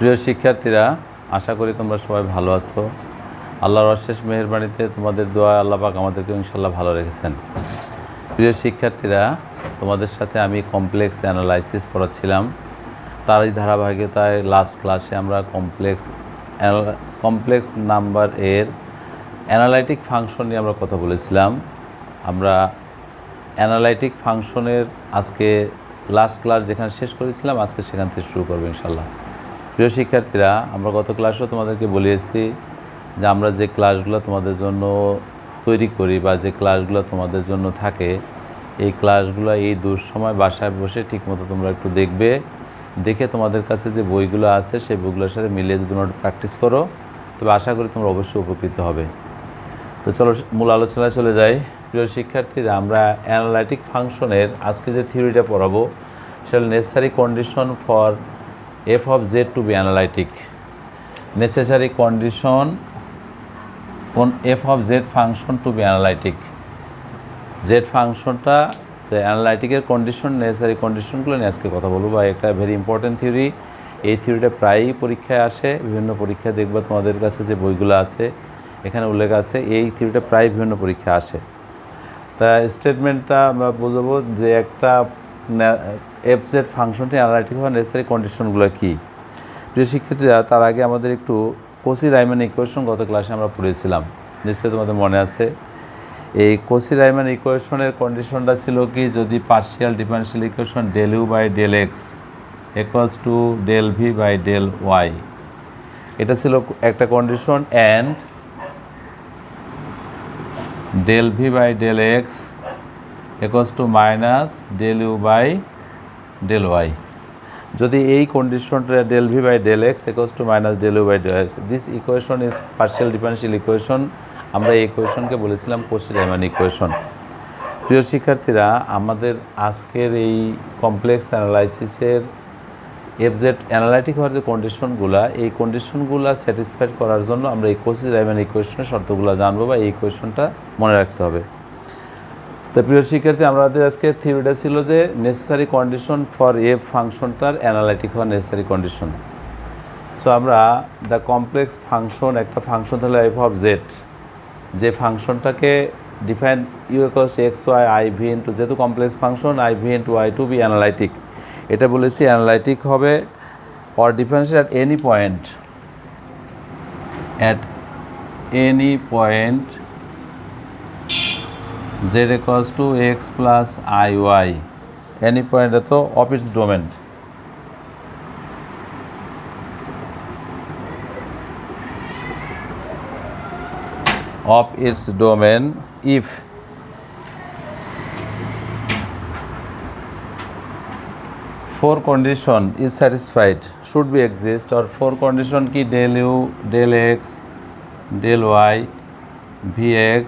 প্রিয় শিক্ষার্থীরা, আশা করি তোমরা সবাই ভালো আছো। আল্লাহর অশেষ মেহেরবানিতে তোমাদের দোয়া আল্লাহ পাক আমাদেরকে ইনশাল্লাহ ভালো রেখেছেন। প্রিয় শিক্ষার্থীরা, তোমাদের সাথে আমি কমপ্লেক্স অ্যানালাইসিস পড়াচ্ছিলাম। তারই ধারাবাহিকতায় লাস্ট ক্লাসে আমরা কমপ্লেক্স নাম্বার এর অ্যানালাইটিক ফাংশন নিয়ে আমরা কথা বলেছিলাম। আমরা অ্যানালাইটিক ফাংশনের আজকে লাস্ট ক্লাস যেখানে শেষ করেছিলাম, আজকে সেখান থেকে শুরু করবো ইনশাল্লাহ। প্রিয় শিক্ষার্থীরা, আমরা গত ক্লাসেও তোমাদেরকে বলিয়েছি যে আমরা যে ক্লাসগুলো তোমাদের জন্য তৈরি করি বা যে ক্লাসগুলো তোমাদের জন্য থাকে, এই ক্লাসগুলো এই দুঃসময় বাসায় বসে ঠিকমতো তোমরা একটু দেখে তোমাদের কাছে যে বইগুলো আছে সেই বইগুলোর সাথে মিলিয়ে যদি তোমরা প্র্যাকটিস করো, তবে আশা করি তোমরা অবশ্যই উপকৃত হবে। তো চলো মূল আলোচনায় চলে যাই। প্রিয় শিক্ষার্থীরা, আমরা অ্যানালাইটিক ফাংশনের আজকে যে থিওরিটা পড়াবো সেটা necessary condition for f of z to be analytic, necessary condition on f of z function to be analytic। z ফাংশনটা যে অ্যানালাইটিকের কন্ডিশন, নেসেসারি কন্ডিশনগুলো নিয়ে আজকে কথা বলবো। বা একটা ভেরি ইম্পর্টেন্ট থিওরি। এই থিওরিটা প্রায়ই পরীক্ষায় আসে, বিভিন্ন পরীক্ষায় দেখবা তোমাদের কাছে যে বইগুলো আছে এখানে উল্লেখ আছে, এই থিওরিটা প্রায় বিভিন্ন পরীক্ষায় আসে। তা স্টেটমেন্টটা আমরা বুঝবো যে একটা fz ফাংশনটি অ্যানালাইটিক হওয়ার নেসেসারি কন্ডিশনগুলো কী। প্রিয় শিক্ষার্থীরা, তার আগে আমাদের একটু কচি-রাইমান ইকুয়েশন গত ক্লাসে আমরা পড়েছিলাম, নিশ্চয়ই তোমাদের মনে আছে। এই কচি-রাইমান ইকুয়েশনের কন্ডিশনটা ছিল কি, যদি partial differential equation del u by del x equals to del v by del y, এটা ছিল একটা condition. And del v by del x equals to minus del u by del y। যদি এই কন্ডিশনটা del v by del x equals to minus del u by del x, this equation is partial differential equation. আমরা এই ইকুয়েশনকে বলেছিলাম কচি-রাইমান equation. প্রিয় শিক্ষার্থীরা, আমাদের আজকের এই কমপ্লেক্স অ্যানালাইসিসের fz অ্যানালাইটিক হওয়ার যে কন্ডিশনগুলো, এই কন্ডিশনগুলো স্যাটিসফাইড করার জন্য আমরা এই কচি-রাইমান ইকুয়েশনের শর্তগুলো জানবো বা এই ইকুয়েশনটা মনে রাখতে হবে। তো প্রিয় শিক্ষার্থী, আমাদের আজকে থিওরিটা ছিল যে নেসেসারি কন্ডিশন ফর এফ ফাংশনটার অ্যানালাইটিক হওয়ার নেসেসারি কন্ডিশন। সো আমরা দ্য কমপ্লেক্স ফাংশন, একটা ফাংশন হলো এফ অফ জেড, যে ফাংশনটাকে define u equals to x Y i v into, যেহেতু complex function i v into y to be analytic, এটা বলেছি অ্যানালাইটিক হবে or differential at any point z equals to x plus iy, any point at of its domain। Of its domain if four condition is satisfied, should be exist, or four condition ki del u del x del y vx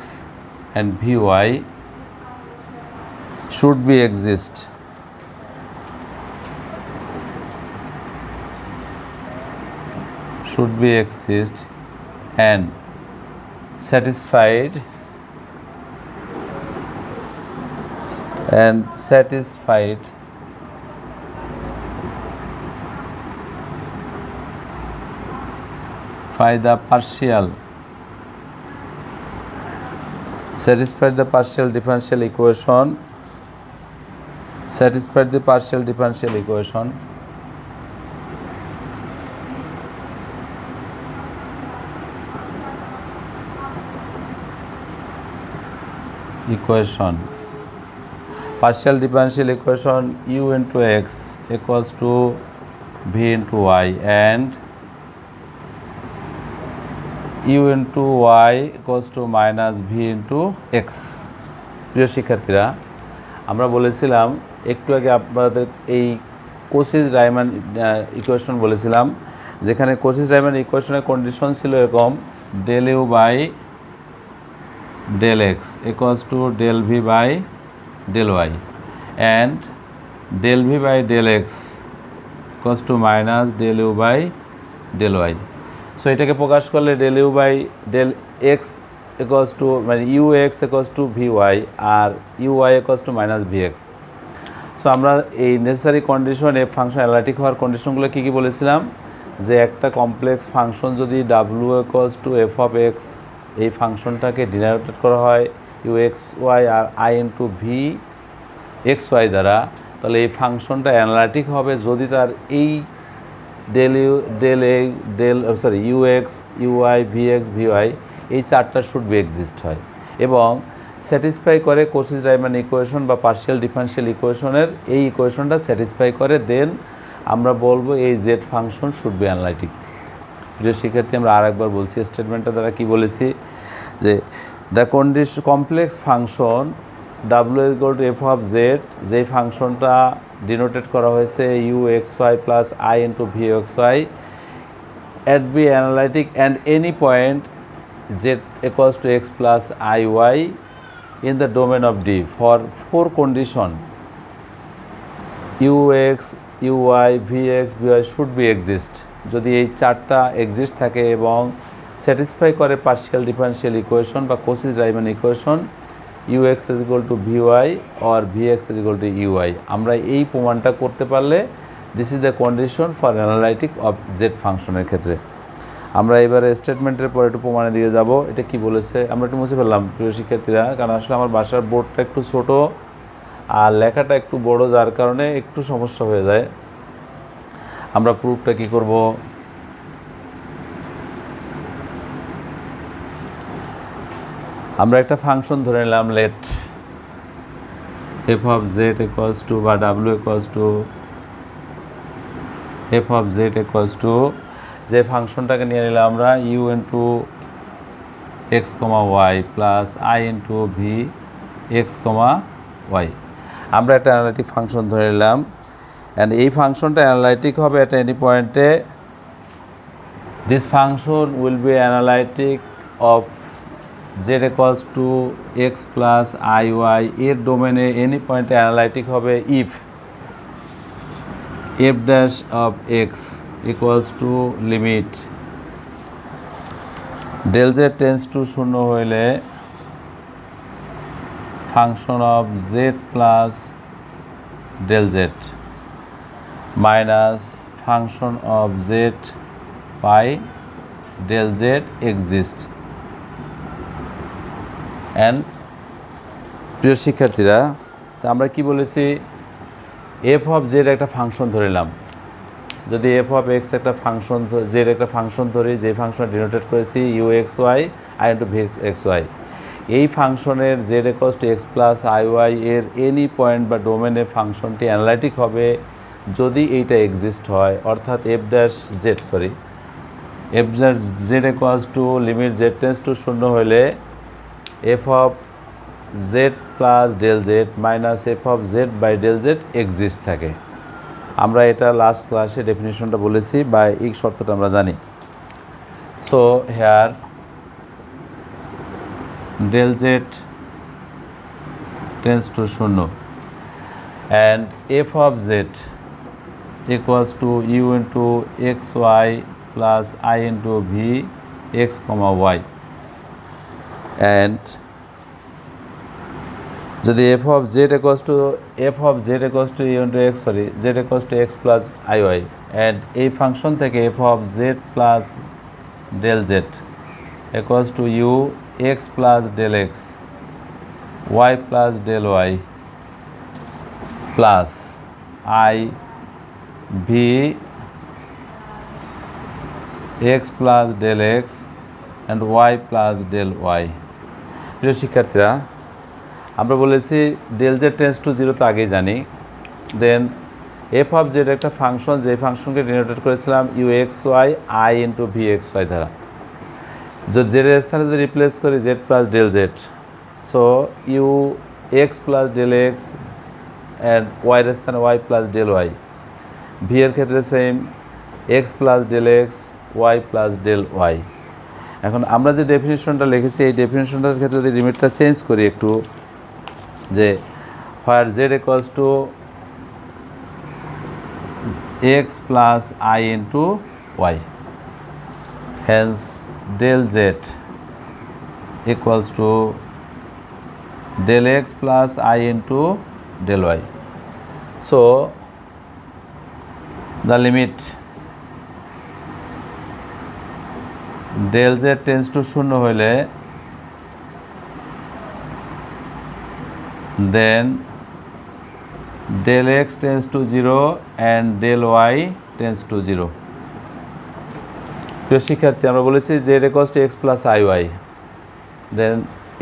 and vy should be exist। Should be exist and satisfied by the partial, satisfy the partial differential equation, satisfy the partial differential equation partial differential equation u into x equals to v into y and u into y equals to minus v into x। প্রিয় শিক্ষার্থীরা, আমরা বলেছিলাম একটু আগে আপনাদের এই কচি-রাইমান equation বলেছিলাম, যেখানে কচি-রাইমান ইকুয়েশনের কন্ডিশন ছিল এরকম, del u by del x equals to del v by del y and del v by del x equals to minus del u by del y। So এটাকে প্রকাশ করলে del u by del x equals to মানে ux equals to vy আর uy equals to minus vx। So আমরা এই necessary condition F function analytic হওয়ার কন্ডিশনগুলো কী কী বলেছিলাম, যে একটা কমপ্লেক্স ফাংশন যদি W equals to F of X এই ফাংশনটাকে ডিনোটেট করা হয় ইউ এক্স ওয়াই আর I into V X Y দ্বারা, তাহলে এই ফাংশনটা অ্যানালাইটিক হবে যদি তার এই ডেল ইউ ডেল এ del sorry U X U I V X V Y এই চারটা শুড বি এক্সিস্ট হয় এবং স্যাটিসফাই করে কোসিস রাইমান ইকুয়েশন বা পার্শিয়াল ডিফারেনশিয়াল ইকুয়েশনের এই ইকুয়েশনটা স্যাটিসফাই করে, দেন আমরা বলবো এই Z function should be analytic. প্রিয় শিক্ষার্থী, আমরা আরেকবার বলছি স্টেটমেন্টটা দ্বারা কি বলেছি যে the condition complex function W equal to F of Z, যেই ফাংশনটা ডিনোটেড করা হয়েছে U X Y plus I into V X Y at be analytic and any point z equals to x plus iy in the domain of D for four condition ux uy vx vy should be exist। যদি এই চারটা exist থাকে এবং satisfy করে partial differential equation বা Cauchy's Ryomen equation ux is equal to vy or vx is equal to uy, আমরা এই প্রমাণটা করতে পারলে this is the condition for analytic of Z ফাংশনের ক্ষেত্রে। আমরা এবারে স্টেটমেন্টের পরে একটু প্রমাণে দিয়ে যাব। এটা কি বলেছে আমরা একটু মুছে ফেললাম প্রিয় শিক্ষার্থীরা, কারণ আসলে আমার বাসার বোর্ডটা একটু ছোট আর লেখাটা একটু বড়, যার কারণে একটু সমস্যা হয়ে যায়। আমরা প্রুফটা কি করব, আমরা একটা ফাংশন ধরে নিলাম let f of Z equals to বা ডাব্লিউ equals to F of Z equals to, যে ফাংশনটাকে নিয়ে নিলাম আমরা u into x comma y plus I into V x comma Y. আমরা একটা অ্যানালাইটিক ফাংশন ধরে নিলাম অ্যান্ড এই ফাংশনটা অ্যানালাইটিক হবে অ্যাট এনি পয়েন্টে। This function will be analytic of Z equals to x plus I Y, এর ডোমেনে এনি পয়েন্টে অ্যানালাইটিক হবে if F dash of X equals to limit del z tends to শূন্য হইলে function of z plus del z minus function of z by del z exist। and প্রিয় শিক্ষার্থীরা, তা আমরা কি বলেছি এফ অফ জেড একটা ফাংশন ধরিলাম, যদি এফ অফ এক্স একটা ফাংশন জেড একটা ফাংশন ধরি, যে ফাংশন ডিনোটেড করেছি U X Y I into V X Y, এই ফাংশনের Z equals to x plus I Y এর এনি পয়েন্ট বা ডোমেনে ফাংশনটি অ্যানালাইটিক হবে যদি এইটা এক্সিস্ট হয়, অর্থাৎ F dash Z F dash Z equals to limit Z tends to শূন্য হলে F of Z plus del Z minus F of Z by del Z exist থাকে। আমরা এটা লাস্ট ক্লাসে ডেফিনিশনটা বলেছি বা এই শর্তটা আমরা জানি। So here del Z tends to শূন্য and f of Z equals to u into x Y plus I into V x comma y, and যদি F of Z equals to u into x z equals to x plus I y, and এই function থেকে F of Z plus del Z equals to u x plus del x Y plus del Y plus i v x plus del x and Y plus del Y. প্রিয় শিক্ষার্থীরা, আমরা বলেছি del Z tends to zero তো আগেই জানি, then F of Z একটা function, যে ফাংশনকে ডিনোটেড করেছিলাম U X Y I into V X Y দ্বারা, জেডের স্থানে যদি রিপ্লেস করি Z plus del Z, so U x plus del x and ওয়াইয়ের স্থানে Y plus del Y, V এর ক্ষেত্রে same X plus del x Y plus del Y. এখন আমরা যে ডেফিনিশনটা লিখেছি এই ডেফিনিশনটার ক্ষেত্রে যদি লিমিটটা চেঞ্জ করি একটু, যে where z equals to x plus I into y, hence del Z equals to del x plus I into del y. So the limit del Z tends to শূন্য হইলে দেন del x tends to 0 and del y tends to 0. প্রিয় শিক্ষার্থী, আমরা বলেছি z equals to x plus iy, দেন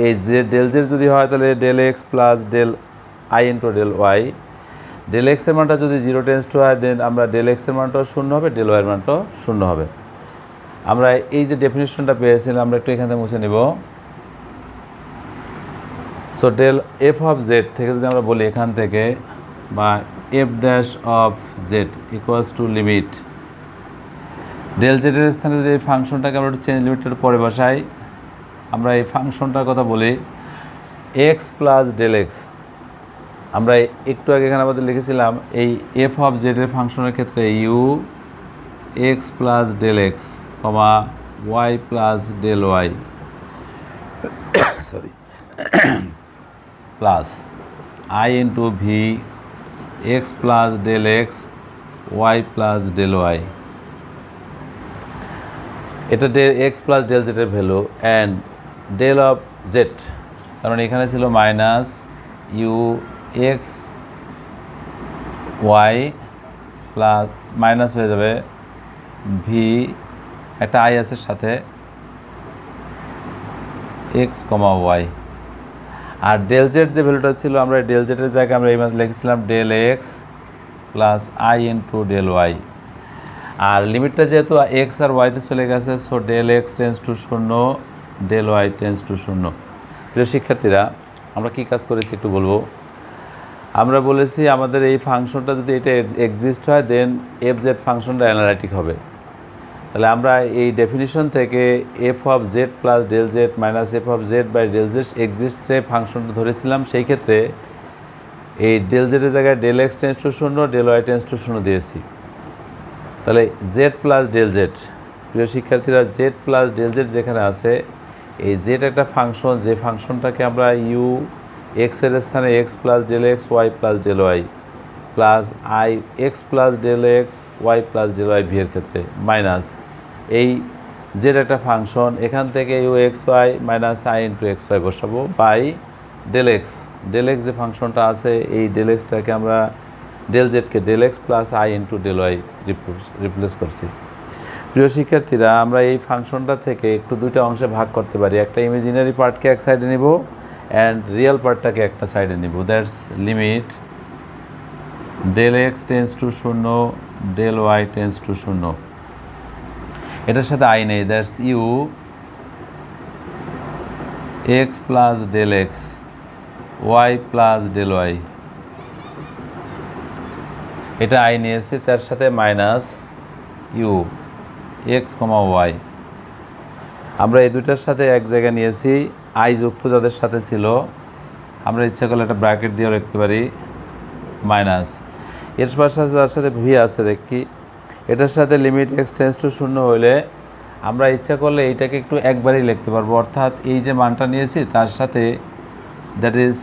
এই যে del z যদি হয় তাহলে del x plus del i into del y, del x এর মানটা যদি 0 টেন্স টু হয় দেন আমরা del x এর মানটাও শূন্য হবে, del y এর মানটাও শূন্য হবে। আমরা এই যে ডেফিনিশনটা পেয়েছিলাম আমরা একটু এখান থেকে মুছে নিব। So del f of z থেকে যদি আমরা বলি এখান থেকে বা f dash of z equals to limit del z এর স্থানে যদি এই ফাংশনটাকে আমরা একটু চেঞ্জ লিমিটের পরে বসাই, আমরা এই ফাংশনটার কথা বলি x প্লাস del x। আমরা একটু আগে এখানে আমাদের লিখেছিলাম এই f অফ z এর ফাংশনের ক্ষেত্রে u x plus del x comma y plus del y sorry plus i into v x plus del x y plus del y, এটা x প্লাস del z এর value and del of z, কারণ এখানে ছিল minus U X Y plus minus হয়ে যাবে V, একটা I আছে সাথে এক্স কমা ওয়াই, আর del z যে ভ্যালুটা ছিল আমরা del z এর জায়গায় আমরা এই লিখেছিলাম del x plus I into del y, আর লিমিটটা যেহেতু এক্স আর ওয়াইতে চলে গেছে so del x tends to শূন্য, del y টেন্স টু শূন্য। প্রিয় শিক্ষার্থীরা, আমরা কী কাজ করেছি একটু বলবো। আমরা বলেছি আমাদের এই ফাংশনটা যদি এটা এক্সিস্ট হয় দেন এফ জেড ফাংশনটা অ্যানালাইটিক হবে। তাহলে আমরা এই ডেফিনিশন থেকে F of Z plus del z minus F of Z by del z exist যে ফাংশনটা ধরেছিলাম, সেই ক্ষেত্রে এই del z এর জায়গায় del x টেন্স টু শূন্য, del y টেন্স টু শূন্য দিয়েছি। তাহলে z প্লাস del z, প্রিয় শিক্ষার্থীরা z প্লাস del z যেখানে আছে এই z একটা ফাংশন, যে ফাংশনটাকে আমরা ইউ এক্স এর স্থানে X plus del x Y plus del y plus I X plus del x Y plus del y V এর ক্ষেত্রে মাইনাস এই z একটা ফাংশন, এখান থেকে U X Y minus I into x Y বসাবো by del x যে ফাংশনটা আছে এই del xটাকে আমরা del z K del x plus I into del y replace করছি। প্রিয় শিক্ষার্থীরা, আমরা এই ফাংশনটা থেকে একটু দুইটা অংশে ভাগ করতে পারি, একটা ইমাজিনারি পার্টকে এক সাইডে নিব অ্যান্ড রিয়েল পার্টটাকে একটা সাইডে নিব। That's limit del x tends to শূন্য, del y টেন্স টু শূন্য, এটার সাথে আই নেই, that's U x plus del x Y plus del y, এটা আই নিয়েছি, তার সাথে minus U X comma Y. আমরা এই দুটার সাথে এক জায়গায় নিয়েছি, আই যুক্ত যাদের সাথে ছিল আমরা ইচ্ছা করলে একটা ব্র্যাকেট দিয়েও লিখতে পারি মাইনাস, এর সাথে তার সাথে ভি আছে দেখি, এটার সাথে লিমিট এক্স টেন্স টু শূন্য হইলে আমরা ইচ্ছা করলে এইটাকে একটু একবারই লিখতে পারবো, অর্থাৎ এই যে মানটা নিয়েছি তার সাথে that is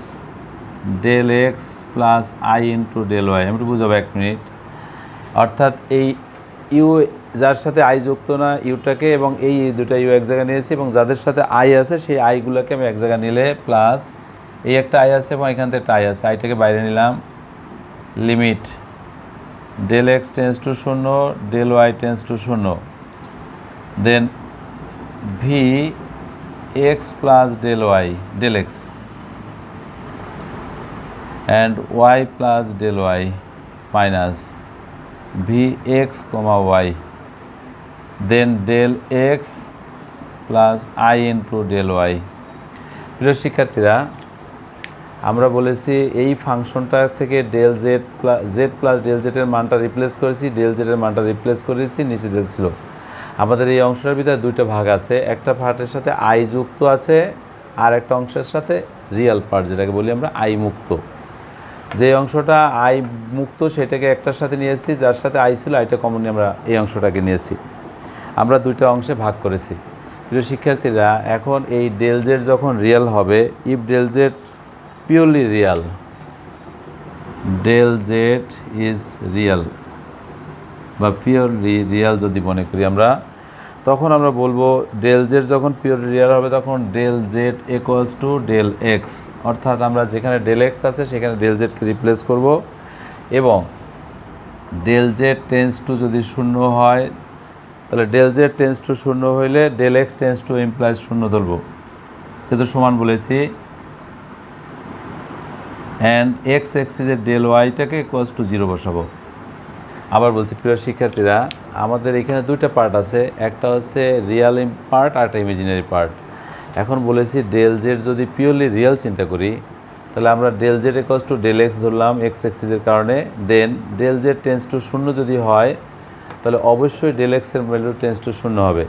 del x plus I into del y। আমি একটু বুঝাবো এক মিনিট, অর্থাৎ এই ইউ যার সাথে আই যুক্ত না ইউটাকে এবং এই দুটা ইউ এক জায়গায় নিয়েছি এবং যাদের সাথে আই আছে সেই আইগুলোকে আমি এক জায়গায় নিলে প্লাস এই একটা আই আছে এবং এখান থেকে একটা আই আছে, আইটাকে বাইরে নিলাম, limit del x tends to শূন্য, del y টেন্স টু শূন্য, then v x plus del y del x and y plus del y minus vx comma y, then del x plus I into del y। প্রিয় শিক্ষার্থীরা, আমরা বলেছি এই ফাংশনটা থেকে del z plus del z এর মানটা রিপ্লেস করেছি, del z এর মানটা রিপ্লেস করেছি, নিচে del ছিল। আমাদের এই অংশটার ভিতরে দুইটা ভাগ আছে, একটা পার্টের সাথে আই যুক্ত আছে আর একটা অংশের সাথে রিয়েল পার্ট যেটাকে বলি আমরা আই মুক্ত। যে অংশটা আই মুক্ত সেটাকে একটার সাথে নিয়েছি, যার সাথে আই ছিল আইটা কমন আমরা এই অংশটাকে নিয়েছি, আমরা দুইটা অংশে ভাগ করেছি। প্রিয় শিক্ষার্থীরা, এখন এই del z যখন রিয়েল হবে, if del z purely real, del z is real বা পিওরলি রিয়েল যদি মনে করি আমরা, তখন আমরা বলবো ডেল জেড যখন পিওর রিয়েল হবে তখন del Z equals to del X, অর্থাৎ আমরা যেখানে ডেল এক্স আছে সেখানে ডেল জেডকে রিপ্লেস করব এবং ডেল জেড টেন্স টু যদি শূন্য হয় তাহলে ডেল জেড টেন্স টু শূন্য হইলে del x tends to implies শূন্য ধরবো, যেহেতু সমান বলেছি। অ্যান্ড এক্স এক্সিসের ডেল ওয়াইটাকে ইকুয়ালস টু 0 বসাবো। আবার বলছি প্রিয় শিক্ষার্থীরা, আমাদের এখানে দুইটা পার্ট আছে, একটা হচ্ছে রিয়াল পার্ট আর একটা ইমাজিনারি পার্ট। এখন বলেছি ডেল জেড যদি পিওরলি রিয়েল চিন্তা করি তাহলে আমরা del Z equals to del X ধরলাম এক্স এক্সিসের কারণে, then del Z tends to শূন্য যদি হয় তাহলে অবশ্যই ডেল এক্সের ভ্যালু টেন্স টু শূন্য হবে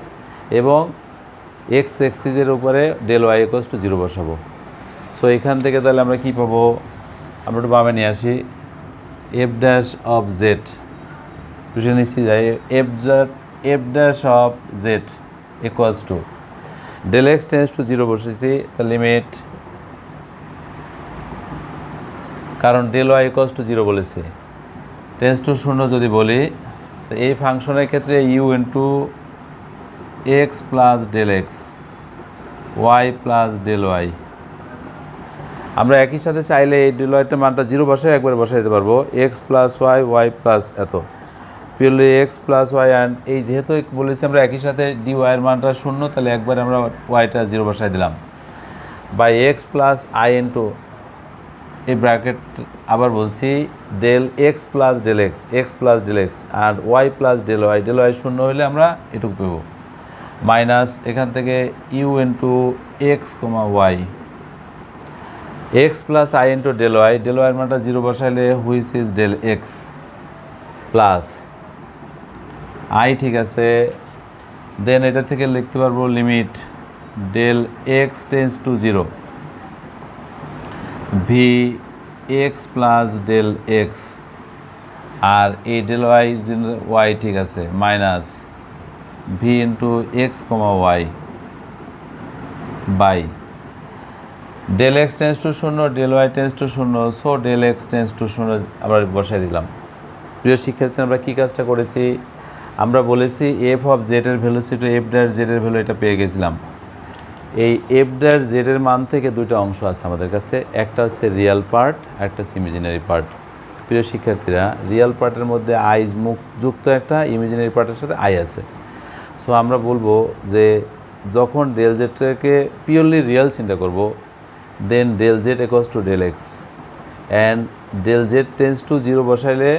এবং এক্স এক্সিসের উপরে ডেল ওয়াই ইকুয়ালস টু 0 বসাবো। সো এখান থেকে তাহলে আমরা কী পাবো, আমরা একটু বামে নিয়ে আসি, এফ ড্যাশ অফ জেড টুসে নিচ্ছি যাই, F dash of Z equals to del x tends to 0 বসেছি, দ্য লিমিট, কারণ ডেল ওয়াই ইকুয়ালস টু 0 বলেছি, টেন্স টু শূন্য যদি বলি তো এই ফাংশনের ক্ষেত্রে U into x plus del x Y plus del Y, আমরা একই সাথে চাইলে এই ডেল ওয়াইটার মানটা 0 বসায় একবারে বসাই দিতে পারবো, x plus y y plus এত, purely x plus y, and এই যেহেতু বলেছি আমরা একই সাথে ডি ওয়াইয়ের মানটা শূন্য তাহলে একবারে আমরা ওয়াইটা 0 বসাই দিলাম, by x plus I into এই ব্র্যাকেট, আবার বলছি del x plus del x, x plus del x আর ওয়াই প্লাস ডেল ওয়াই শূন্য হলে আমরা এটুকু পেব, মাইনাস এখান থেকে u into x comma y, x plus I into del ওয়াইয়ের মানটা 0 বসাইলে which is del x plus i, ঠিক আছে, দেন এটা থেকে লিখতে পারবো limit del x tends to 0 v x plus del x আর এই ডেল ওয়াই ঠিক আছে minus V into x comma Y by del x tends to শূন্য ডেল ওয়াই টেন্স টু শূন্য, so del x tends to শূন্য আমরা বসাই দিলাম। প্রিয় শিক্ষার্থী, আমরা কী কাজটা করেছি, আমরা বলেছি এফ অফ জেডের ভ্যালুসিটি এফ ড্যাশ জেডের ভ্যালু এটা পেয়ে গেছিলাম। এই এফ ড্যাশ জেডের মান থেকে দুইটা অংশ আছে আমাদের কাছে, একটা হচ্ছে রিয়াল পার্ট, একটা হচ্ছে ইমাজিনারি পার্ট। প্রিয় শিক্ষার্থীরা, রিয়াল পার্টের মধ্যে আই মুখ যুক্ত একটা, ইমাজিনারি পার্টের সাথে আই আছে। সো আমরা বলবো যে যখন ডেল জেডটাকে পিওরলি রিয়েল চিন্তা করব, then del Z equals to del x and del Z tends to 0 বসাইলে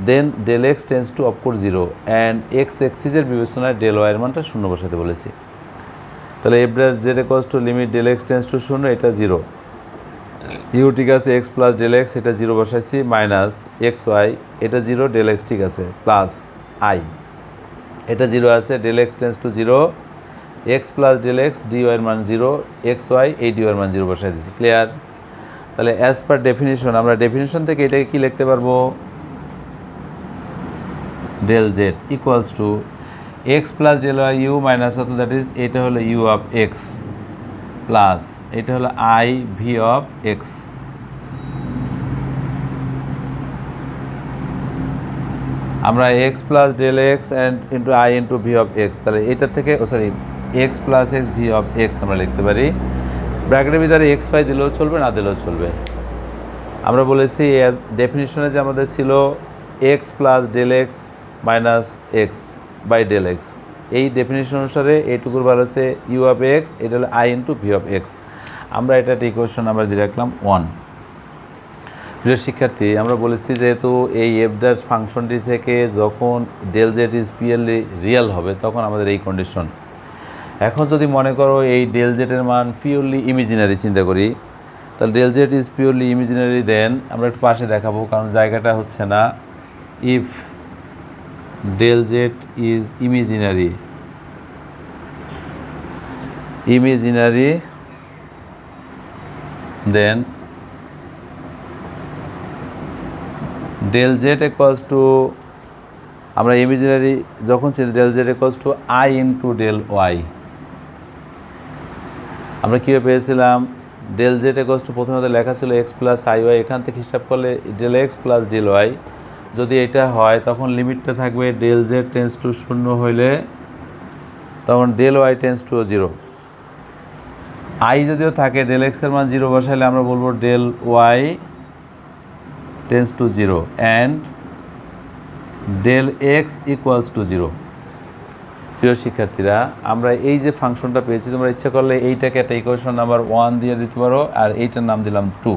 then del x tends to of course 0 and x এক্সিসের বিবেচনায় ডেল ওয়াইয়ের মানটা শূন্য বসাতে বলেছি। তাহলে f dash Z equals to limit del x tends to শূন্য, এটা 0, ইউ ঠিক আছে এক্স প্লাস ডেল এক্স এটা 0 বসাইছি, মাইনাস এক্স ওয়াই এটা 0, ডেল এক্স ঠিক আছে প্লাস আই এটা 0 আছে, del x tends to 0 X plus del X D ওয়াইয়ের মান 0, এক্স ওয়াই এই ডি ওয়াইয়ের মান 0 বসাই দিচ্ছি। ক্লিয়ার? তাহলে অ্যাজ পার ডেফিনিশন আমরা ডেফিনিশন থেকে এটাকে কী লিখতে পারবো, del Z equals to x plus del Y U minus হতো, দ্যাট ইজ এটা হলো ইউ অফ এক্স প্লাস এটা হলো আই ভি অফ এক্স, আমরা X plus del x and into I into V of X, তাহলে এটা থেকে X plus X V of X আমরা লিখতে পারি। ব্র্যাকেটের ভিতরে এক্স ওয়াই দিলেও চলবে, না দিলেও চলবে। আমরা বলেছি ডেফিনিশনে যে আমাদের ছিল X plus del X minus X by del X, এই ডেফিনিশন অনুসারে এইটুকুর বার হচ্ছে ইউ অফ এক্স, এটা হলো I into V of X. আমরা এটা ইকুয়েশন আমরা দিয়ে রাখলাম 1। প্রিয় শিক্ষার্থী, আমরা বলেছি যেহেতু এই এফ ড্যাশ ফাংশনটি থেকে যখন del Z is purely real হবে তখন আমাদের এই কন্ডিশন। এখন যদি মনে করো এই ডেল জেডের মান পিওরলি ইমাজিনারি চিন্তা করি, তাহলে del Z is purely imaginary, then আমরা একটু পাশে দেখাবো কারণ জায়গাটা হচ্ছে না। If del Z is imaginary then del Z equals to, আমরা ইমাজিনারি যখন del Z equals to I into del Y, আমরা কীভাবে পেয়েছিলাম ডেল জেড ইকুয়ালস টু প্রথমে লেখা ছিল এক্স প্লাস আই ওয়াই, এখান থেকে হিসাব করলে del x plus del Y, যদি এটা হয় তখন লিমিটটা থাকবে ডেল জেড টেন্স টু শূন্য হইলে তখন del Y tends to 0। I যদিও থাকে, ডেল এক্সের মান 0 বসাইলে আমরা বলবো del Y tends to 0 and del X equals to 0। প্রিয় শিক্ষার্থীরা, আমরা এই যে ফাংশনটা পেয়েছি, তোমরা ইচ্ছা করলে এইটাকে একটা ইকুয়েশন নাম্বার 1 দিয়ে দিতে পারো, আর এইটার নাম দিলাম 2।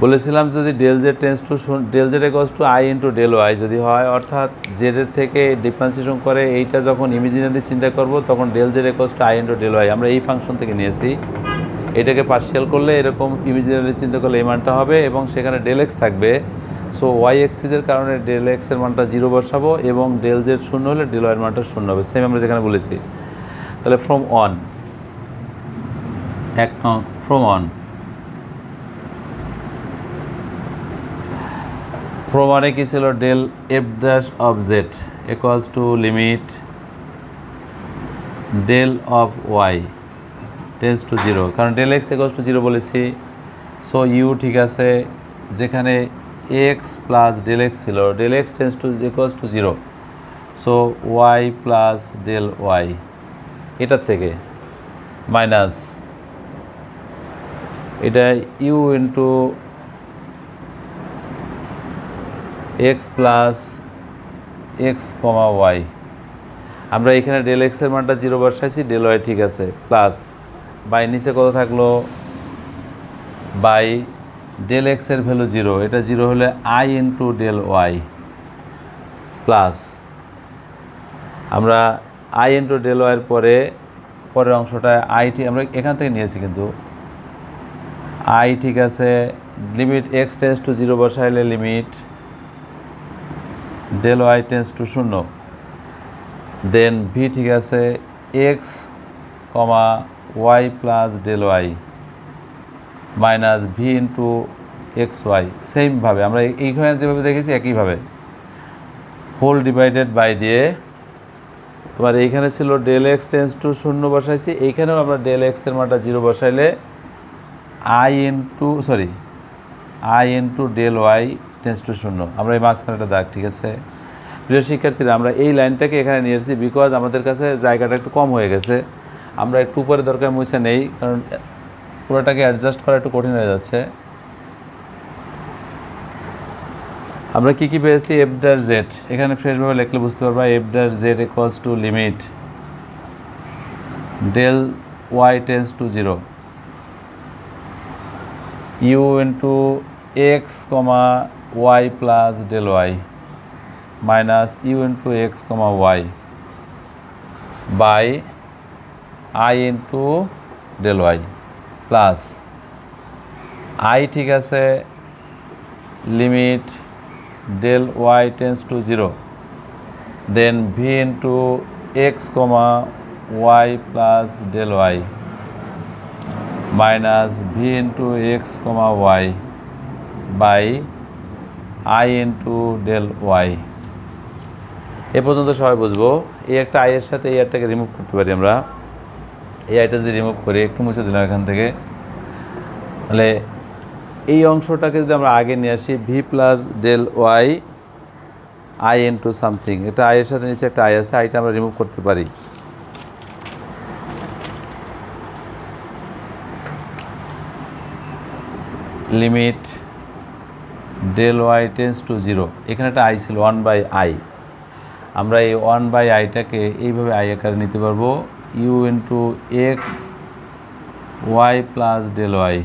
বলেছিলাম যদি del Z tends to del Z equals to I into del Y যদি হয়, অর্থাৎ জেডের থেকে ডিফারেন্সিয়েশন করে এইটা যখন ইমাজিনারি চিন্তা করব তখন del Z equals to I into del Y আমরা এই ফাংশন থেকে নিয়েছি। এটাকে পার্শিয়াল করলে এরকম ইমাজিনারি চিন্তা করলে এই মানটা হবে এবং সেখানে ডেল এক্স থাকবে। সো ওয়াই এক্সিসের কারণে ডেল এক্সের মানটা 0 বসাবো এবং ডেল জেড 0 হলে ডেল ওয়াইয়ের মানটা 0 হবে, সেম আমরা যেখানে বলেছি। তাহলে ফ্রম অন প্রমাণে কি ছিল, del F dash of Z equals to limit del of Y tends to 0, কারণ ডেল এক্স ইকুয়ালস টু 0 বলেছি। সো ইউ ঠিক আছে, যেখানে এক্স প্লাস ডেল এক্স ছিল, del x tends to equals to 0। So Y plus del Y, এটার থেকে minus এটা U into x plus X comma Y. আমরা এখানে ডেল এক্সের মানটা 0 বসাইছি, ডেল ওয়াই ঠিক আছে, প্লাস বাই নিচে কত থাকলো, বাই ডেল এক্সের ভ্যালু 0, এটা 0 হলে I into del Y plus আমরা আই ইন্টু ডেল ওয়াইয়ের পরের অংশটা আইটি আমরা এখান থেকে নিয়েছি, কিন্তু আই ঠিক আছে, লিমিট এক্স টেন্স টু 0 বসাইলে limit del Y tends to 0, then v ঠিক আছে x comma y plus del y minus V into x y. সেমভাবে আমরা এইখানে যেভাবে দেখেছি একইভাবে হোল ডিভাইডেড বাই দিয়ে তোমার এইখানে ছিল ডেল এক্স টেন্স টু 0 বসাইছি, এইখানেও আমরা ডেল এক্সের মানটা 0 বসাইলে i into del Y tends to 0, আমরা এই মাঝখানেটা দাগ, ঠিক আছে। প্রিয় শিক্ষার্থীরা, আমরা এই লাইনটাকে এখানে নিয়ে এসেছি বিকজ আমাদের কাছে জায়গাটা একটু কম হয়ে গেছে, আমরা একটু উপরে দরকার মুছে নেই, কারণ পুরোটাকে অ্যাডজাস্ট করা একটু কঠিন হয়ে যাচ্ছে। আমরা কি কি পেয়েছি, এফ ড্যাশ জেড, এখানে ফ্রেশভাবে লিখলে বুঝতে পারবা, f dash Z equals to limit del Y tends to 0 u into x comma y plus del y minus u into x comma Y by i into del Y plus i ঠিক আছে, limit del Y tends to 0, then v into x comma y plus del y minus V into x comma Y by i into del y. এ পর্যন্ত সবাই বুঝবো। এই একটা আইয়ের সাথে এই আইটাকে রিমুভ করতে পারি আমরা, এই আইটা যদি রিমুভ করি, একটু মুছে দিলাম এখান থেকে, তাহলে এই অংশটাকে যদি আমরা আগে নিয়ে আসি, V plus del Y I into something, এটা আইয়ের সাথে নিচে একটা আই আছে, আইটা আমরা রিমুভ করতে পারি। Limit del Y tends to 0, এখানে একটা আই ছিল 1/i, আমরা এই 1/iটাকে এইভাবে আই আকারে নিতে পারবো, u into x Y plus del y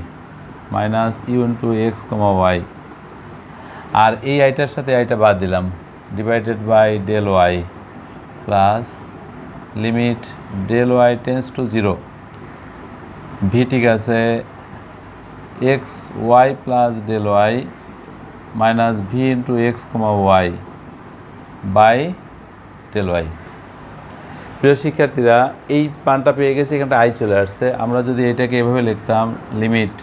minus u into x comma Y, আর এই আইটার সাথে আইটা বাদ দিলাম, divided by del Y plus limit del Y tends to 0, v ঠিক আছে x Y plus del y minus V into x comma Y by del Y. প্রিয় শিক্ষার্থীরা, এই পানটা পেয়ে গেছে, এখানটা আই চলে আসছে, আমরা যদি এটাকে এভাবে লিখতাম, limit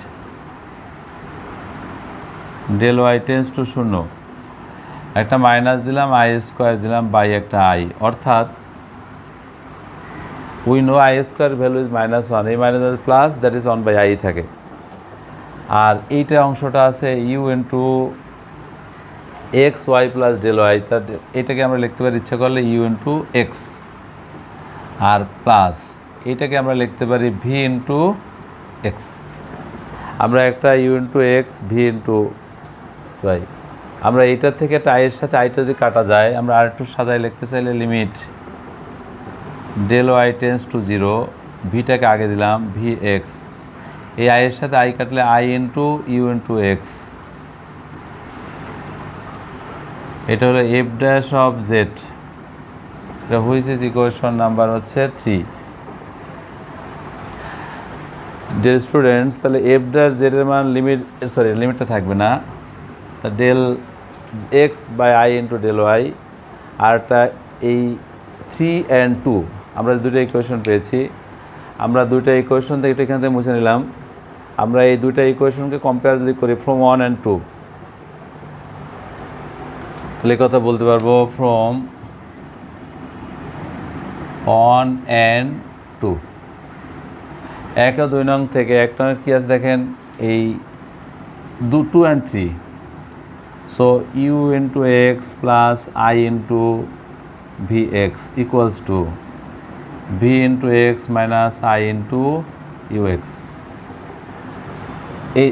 del Y tends to 0, একটা মাইনাস দিলাম, আই স্কোয়ার দিলাম বাই একটা আই, অর্থাৎ we know I square value is -1, এই minus plus that is 1/i থাকে, আর এইটা অংশটা আছে U into x Y plus del Y, তার এটাকে আমরা লিখতে পারি ইচ্ছা করলে ইউ ইন্টু এক্স, আর প্লাস এটাকে আমরা লিখতে পারি ভি ইন্টু এক্স। আমরা একটা U into X V into Y, আমরা এইটার থেকে একটা আইয়ের সাথে আইটা যদি কাটা যায়, আমরা আর একটু সাজায় লিখতে চাইলে limit del Y tends to zero, ভিটাকে আগে দিলাম ভি এক্স, এই আইয়ের সাথে আই কাটলে i into u into x, এটা হলো এফ ড্যাশ অফ জেড, এটা হুইচ ইজ ইকুয়েশন নাম্বার হচ্ছে 3। ডেল স্টুডেন্টস, তাহলে এফ ড্যাশ জেডের মান লিমিটটা থাকবে না, তা del x by i into del y, আরটা এই 3 and 2, আমরা দুটো ইকুয়েশন পেয়েছি, আমরা দুইটা ইকুয়েশন থেকে এটা এখান থেকে মুছে নিলাম। আমরা এই দুইটা ইকুয়েশনকে কম্পেয়ার যদি করি ফ্রম 1 and 2, তাহলে কথা বলতে পারবো ফ্রম 1 and 2, 1 ও 2 নং থেকে একটা কী আছে দেখেন, এই 2 and 3, so u into x plus I into V x equals to v into x minus I into u x. এই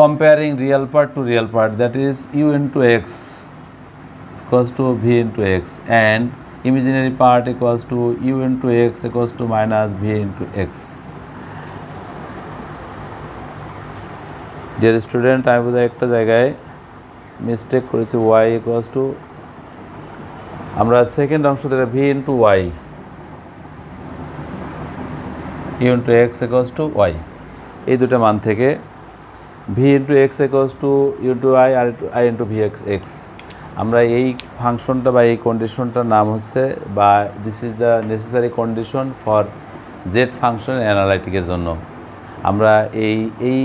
comparing real part to real part, that is u into x equals to v into x and imaginary part equals to u into x equals to minus v into x. Dear student, আমি বোধহয় একটা জায়গায় mistake করেছি, y equals to, আমরা second অংশ থেকে v into y, u into x equals to y, এই দুটো মান থেকে v into x equals to u into y R i into vx x, আমরা এই ফাংশনটা বা এই কন্ডিশনটার নাম হচ্ছে, বা this is the necessary condition for z function অ্যানালাইটিকের জন্য। আমরা এই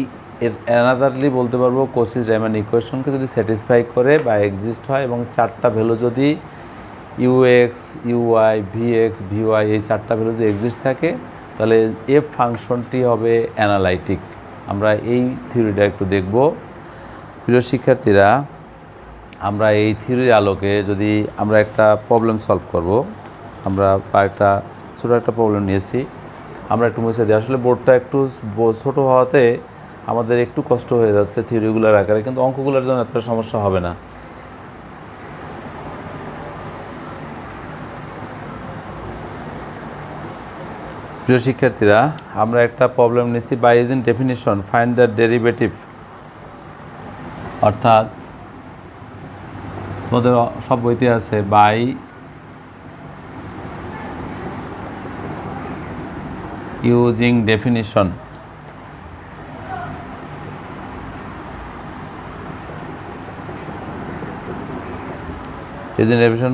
অ্যানাদারলি বলতে পারবো কোসিস রাইমান ইকুয়েশনকে যদি স্যাটিসফাই করে বা এক্সিস্ট হয়, এবং 4টা ভ্যালু যদি ইউএক্স, ইউওয়াই, ভিএক্স, ভিওয়াই, এই 4টা ভ্যালু যদি এক্সিস্ট থাকে, তাহলে এফ ফাংশনটি হবে অ্যানালাইটিক। আমরা এই থিওরিটা একটু দেখব। প্রিয় শিক্ষার্থীরা, আমরা এই থিওরির আলোকে যদি আমরা একটা প্রবলেম সলভ করব, আমরা একটা ছোটো একটা প্রবলেম নিয়েছি, আমরা একটু মুছে দিই। আসলে বোর্ডটা একটু ছোটো হওয়াতে আমাদের একটু কষ্ট হয়ে যাচ্ছে থিওরিগুলোর আকারে, কিন্তু অঙ্কগুলোর জন্য এতটা সমস্যা হবে না। প্রিয় শিক্ষার্থীরা, আমরা একটা প্রবলেম নিয়েছি, by using definition find the derivative, অর্থাৎ তোমাদের সব বইতে আছে by using definition,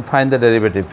find the derivative.